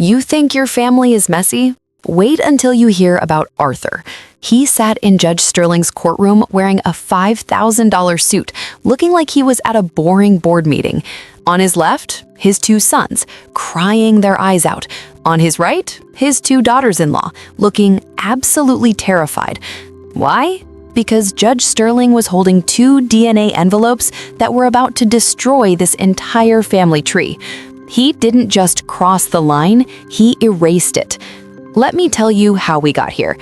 You think your family is messy? Wait until you hear about Arthur. He sat in Judge Sterling's courtroom wearing a $5,000 suit, looking like he was at a boring board meeting. On his left, his two sons, crying their eyes out. On his right, his two daughters-in-law, looking absolutely terrified. Why? Because Judge Sterling was holding two DNA envelopes that were about to destroy this entire family tree. He didn't just cross the line, he erased it. Let me tell you how we got here.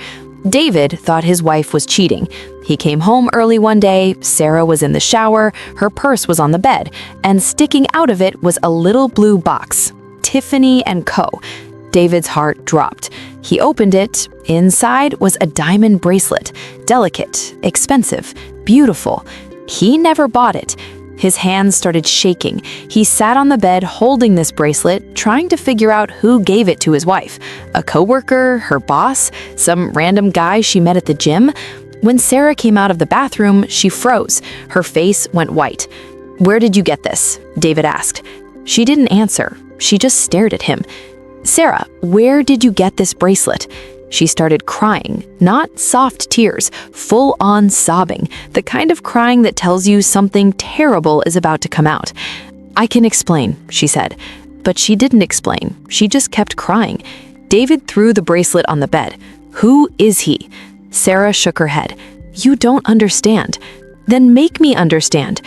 David thought his wife was cheating. He came home early one day, Sarah was in the shower, her purse was on the bed, and sticking out of it was a little blue box. Tiffany & Co. David's heart dropped. He opened it. Inside was a diamond bracelet. Delicate, expensive, beautiful. He never bought it. His hands started shaking. He sat on the bed holding this bracelet, trying to figure out who gave it to his wife. A coworker, her boss, some random guy she met at the gym. When Sarah came out of the bathroom, she froze. Her face went white. "Where did you get this?" David asked. She didn't answer. She just stared at him. "Sarah, where did you get this bracelet?" She started crying, not soft tears, full-on sobbing, the kind of crying that tells you something terrible is about to come out. "I can explain," she said. But she didn't explain. She just kept crying. David threw the bracelet on the bed. "Who is he?" Sarah shook her head. "You don't understand." "Then make me understand."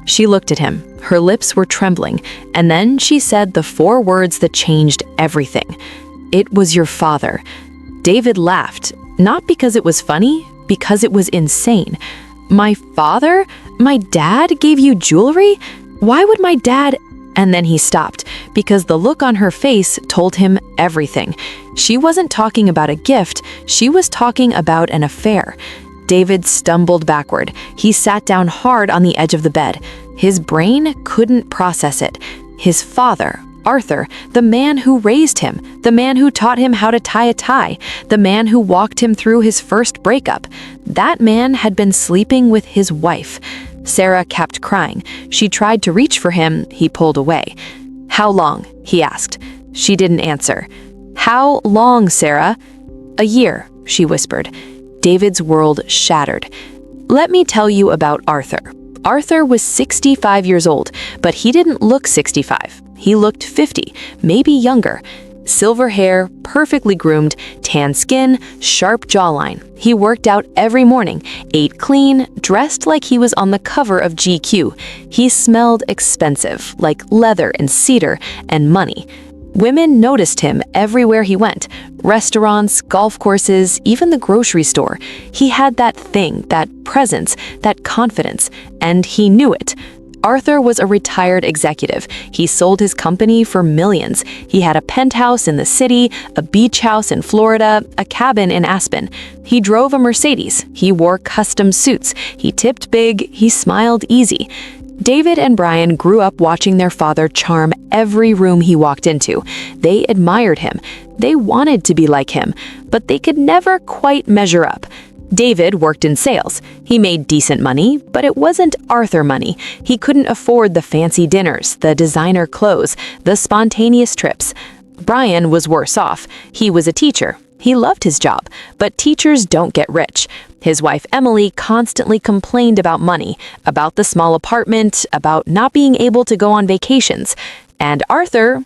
She looked at him. Her lips were trembling, and then she said the four words that changed everything. "It was your father." David laughed, not because it was funny, because it was insane. "My father? My dad gave you jewelry? Why would my dad—" And then he stopped, because the look on her face told him everything. She wasn't talking about a gift, she was talking about an affair. David stumbled backward. He sat down hard on the edge of the bed. His brain couldn't process it. His father, Arthur, the man who raised him, the man who taught him how to tie a tie, the man who walked him through his first breakup. That man had been sleeping with his wife. Sarah kept crying. She tried to reach for him. He pulled away. "How long?" he asked. She didn't answer. "How long, Sarah?" "A year," she whispered. David's world shattered. "Let me tell you about Arthur." Arthur was 65 years old, but he didn't look 65. He looked 50, maybe younger. Silver hair, perfectly groomed, tan skin, sharp jawline. He worked out every morning, ate clean, dressed like he was on the cover of GQ. He smelled expensive, like leather and cedar and money. Women noticed him everywhere he went. Restaurants, golf courses, even the grocery store. He had that thing, that presence, that confidence, and he knew it. Arthur was a retired executive. He sold his company for millions. He had a penthouse in the city, a beach house in Florida, a cabin in Aspen. He drove a Mercedes. He wore custom suits. He tipped big. He smiled easy. David and Brian grew up watching their father charm every room he walked into. They admired him. They wanted to be like him, but they could never quite measure up. David worked in sales. He made decent money, but it wasn't Arthur money. He couldn't afford the fancy dinners, the designer clothes, the spontaneous trips. Brian was worse off. He was a teacher. He loved his job, but teachers don't get rich. His wife Emily constantly complained about money, about the small apartment, about not being able to go on vacations. And Arthur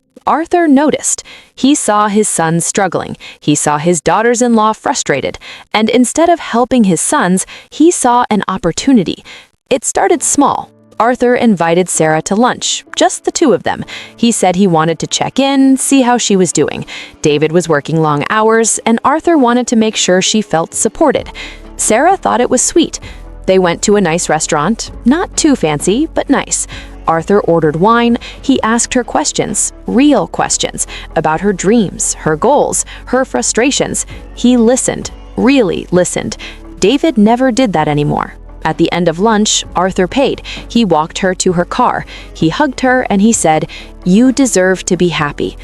noticed. He saw his sons struggling. He saw his daughters-in-law frustrated. And instead of helping his sons, he saw an opportunity. It started small. Arthur invited Sarah to lunch, just the two of them. He said he wanted to check in, see how she was doing. David was working long hours, and Arthur wanted to make sure she felt supported. Sarah thought it was sweet. They went to a nice restaurant, not too fancy, but nice. Arthur ordered wine. He asked her questions, real questions, about her dreams, her goals, her frustrations. He listened, really listened. David never did that anymore. At the end of lunch, Arthur paid. He walked her to her car. He hugged her and he said, "You deserve to be happy."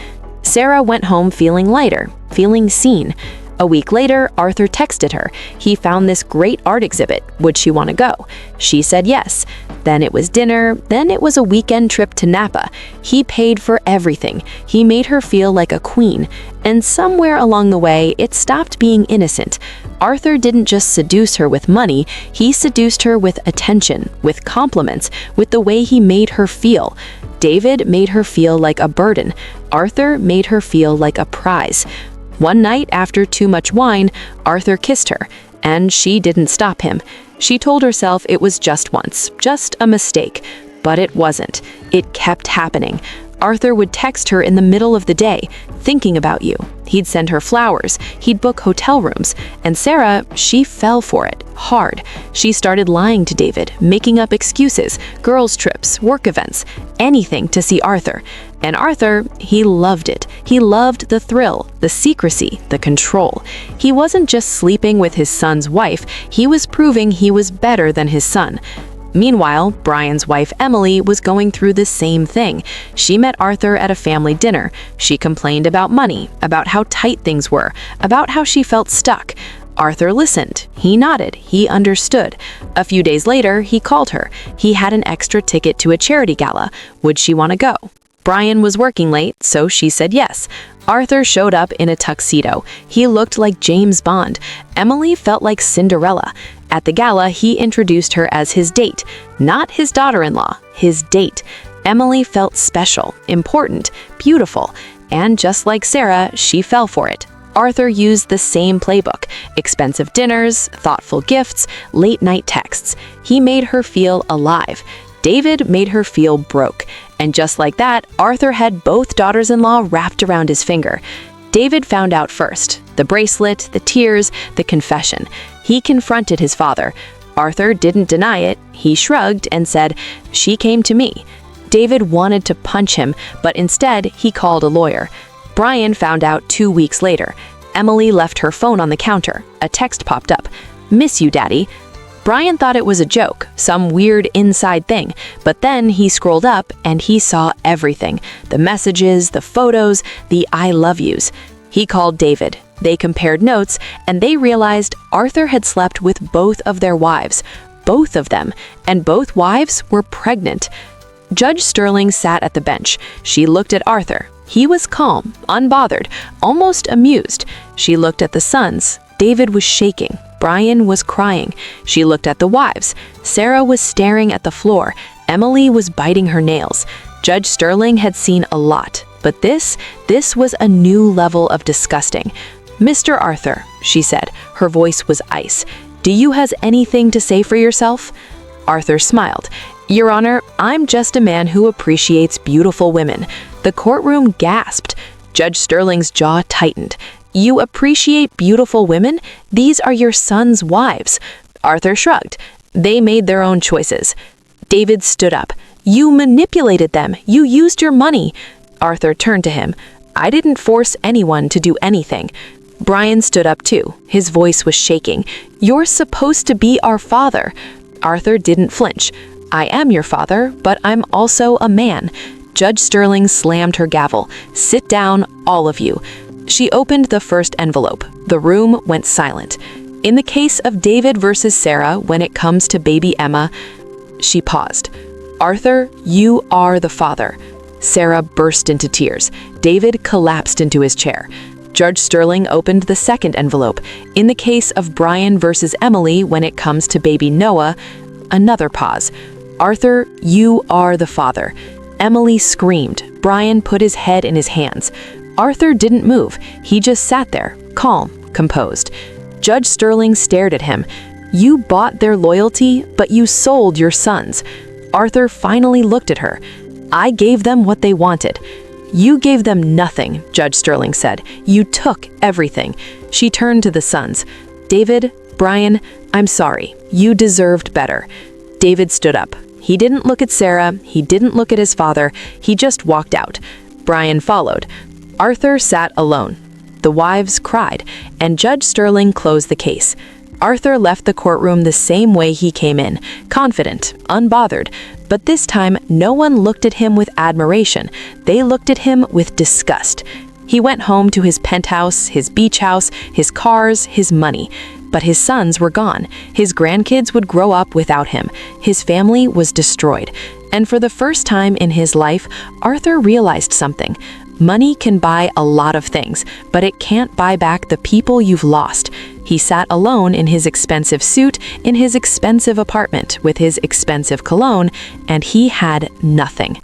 Sarah went home feeling lighter, feeling seen. A week later, Arthur texted her. He found this great art exhibit. Would she want to go? She said yes. Then it was dinner, then it was a weekend trip to Napa. He paid for everything. He made her feel like a queen. And somewhere along the way, it stopped being innocent. Arthur didn't just seduce her with money, he seduced her with attention, with compliments, with the way he made her feel. David made her feel like a burden. Arthur made her feel like a prize. One night, after too much wine, Arthur kissed her, and she didn't stop him. She told herself it was just once, just a mistake. But it wasn't. It kept happening. Arthur would text her in the middle of the day, thinking about you. He'd send her flowers, he'd book hotel rooms, and Sarah, she fell for it, hard. She started lying to David, making up excuses, girls' trips, work events, anything to see Arthur. And Arthur, he loved it. He loved the thrill, the secrecy, the control. He wasn't just sleeping with his son's wife, he was proving he was better than his son. Meanwhile, Brian's wife Emily was going through the same thing. She met Arthur at a family dinner. She complained about money, about how tight things were, about how she felt stuck. Arthur listened. He nodded. He understood. A few days later, he called her. He had an extra ticket to a charity gala. Would she want to go? Brian was working late, so she said yes. Arthur showed up in a tuxedo. He looked like James Bond. Emily felt like Cinderella. At the gala, he introduced her as his date, not his daughter-in-law, his date. Emily felt special, important, beautiful, and just like Sarah, she fell for it. Arthur used the same playbook: expensive dinners, thoughtful gifts, late-night texts. He made her feel alive. David made her feel broke. And just like that, Arthur had both daughters-in-law wrapped around his finger. David found out first. The bracelet, the tears, the confession. He confronted his father. Arthur didn't deny it. He shrugged and said, "She came to me." David wanted to punch him, but instead he called a lawyer. Brian found out 2 weeks later. Emily left her phone on the counter. A text popped up. "Miss you, Daddy." Brian thought it was a joke, some weird inside thing, but then he scrolled up and he saw everything. The messages, the photos, the I love yous. He called David. They compared notes, and they realized Arthur had slept with both of their wives. Both of them. And both wives were pregnant. Judge Sterling sat at the bench. She looked at Arthur. He was calm, unbothered, almost amused. She looked at the sons. David was shaking. Brian was crying. She looked at the wives. Sarah was staring at the floor. Emily was biting her nails. Judge Sterling had seen a lot, but this was a new level of disgusting. "Mr. Arthur," she said. Her voice was ice. "Do you have anything to say for yourself?" Arthur smiled. "Your Honor, I'm just a man who appreciates beautiful women." The courtroom gasped. Judge Sterling's jaw tightened. "You appreciate beautiful women? These are your son's wives." Arthur shrugged. "They made their own choices." David stood up. "You manipulated them. You used your money." Arthur turned to him. "I didn't force anyone to do anything." Brian stood up too. His voice was shaking. "You're supposed to be our father." Arthur didn't flinch. "I am your father, but I'm also a man." Judge Sterling slammed her gavel. "Sit down, all of you." She opened the first envelope. The room went silent. "In the case of David versus Sarah, when it comes to baby Emma," she paused. "Arthur, you are the father." Sarah burst into tears. David collapsed into his chair. Judge Sterling opened the second envelope. "In the case of Brian versus Emily, when it comes to baby Noah," another pause. "Arthur, you are the father." Emily screamed. Brian put his head in his hands. Arthur didn't move. He just sat there, calm, composed. Judge Sterling stared at him. "You bought their loyalty, but you sold your sons." Arthur finally looked at her. "I gave them what they wanted." "You gave them nothing," Judge Sterling said. "You took everything." She turned to the sons. "David, Brian, I'm sorry. You deserved better." David stood up. He didn't look at Sarah. He didn't look at his father. He just walked out. Brian followed. Arthur sat alone. The wives cried, and Judge Sterling closed the case. Arthur left the courtroom the same way he came in, confident, unbothered. But this time, no one looked at him with admiration. They looked at him with disgust. He went home to his penthouse, his beach house, his cars, his money. But his sons were gone. His grandkids would grow up without him. His family was destroyed. And for the first time in his life, Arthur realized something. Money can buy a lot of things, but it can't buy back the people you've lost. He sat alone in his expensive suit, in his expensive apartment, with his expensive cologne, and he had nothing.